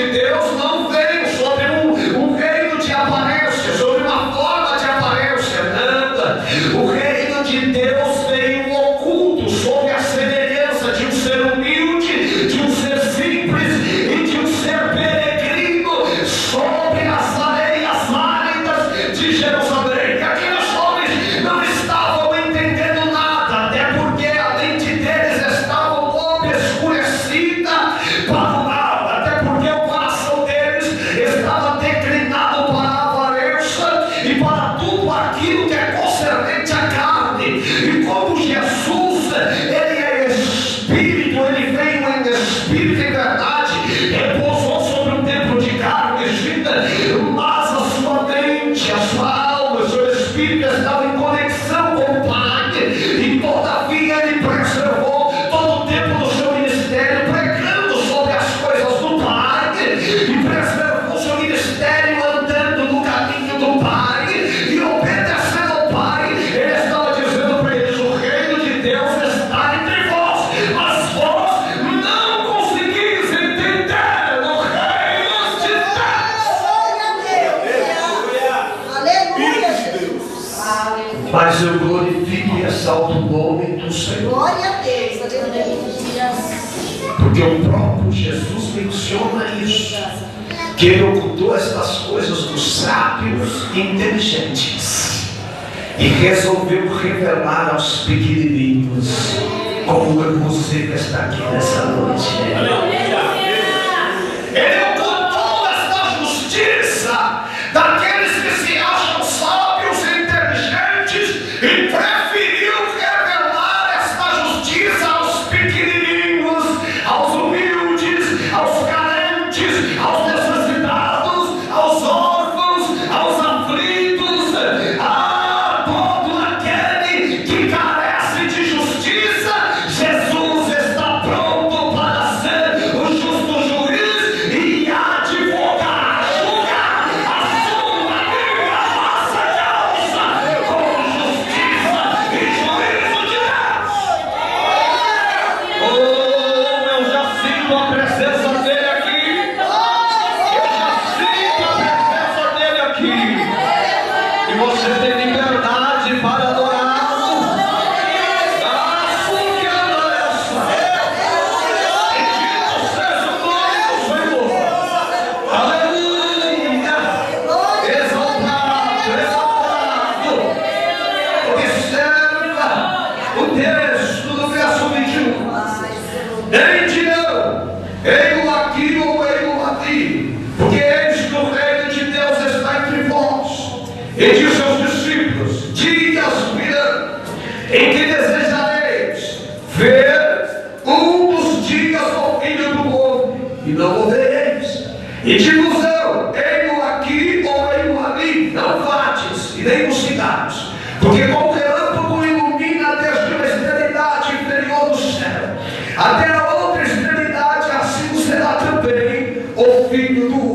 de Deus não veio sobre um reino de aparência, sobre uma forma de aparência, nada. O reino de Deus veio oculto, sob a semelhança de um ser humilde, de um ser simples e de um ser peregrino sobre as areias áridas de Jerusalém. E aqueles homens não estavam entendendo nada, até porque a mente deles estava obscurecida para o mal, até porque o coração deles estava declinado para a avarença e para tudo aquilo que é concernente à carne. E como Jesus, ele é Espírito, ele veio em Espírito e verdade, repousou sobre um templo de carne e vida, mas a sua mente, a sua alma, o seu Espírito estavam em conexão com o Pai, e todavia ele preservou todo o tempo do seu ministério pregando sobre as coisas do Pai, e preservou o seu ministério andando no caminho do Pai e obedecendo ao Pai. Ele estava dizendo para eles: o reino de Deus está entre vós, mas vós não conseguis entender o reino de Deus. Mas eu glorifico e exalto o nome do Senhor, Glória a Deus, aleluia. porque o próprio Jesus menciona isso, que ele ocultou estas coisas dos sábios e inteligentes e resolveu revelar aos pequenininhos, como é você que está aqui nessa noite. Ele ocultou esta justiça daqueles que se acham sábios e inteligentes e preferiu revelar esta justiça aos pequenininhos, aos humildes, aos carentes, aos necessitados, aos órfãos, aos aflitos, a todo aquele que carece de justiça. Jesus está pronto para ser o justo juiz e advogar, julgar a sua minha nossa causa com justiça e juízo de Deus. Oh, eu já sinto a presença dele aqui. Eu já sinto a presença dele aqui. E você tem liberdade para adorá-lo. Assim que anda essa. Bendito seja o nome do Senhor. Aleluia. Exaltado, exaltado. Observa o texto do verso 21. Nem dirão: ei-lo aqui ou ei-lo ali, porque eis que o reino de Deus está entre vós. E diz aos discípulos: dias virão em que desejareis ver um dos dias do Filho do Homem, e não o vereis. E digo-vos: ei-lo aqui ou ei-lo ali, não vades e nem buscais, porque como o relâmpago ilumina desde uma extremidade inferior do céu até a outra extremidade, assim será também o Filho do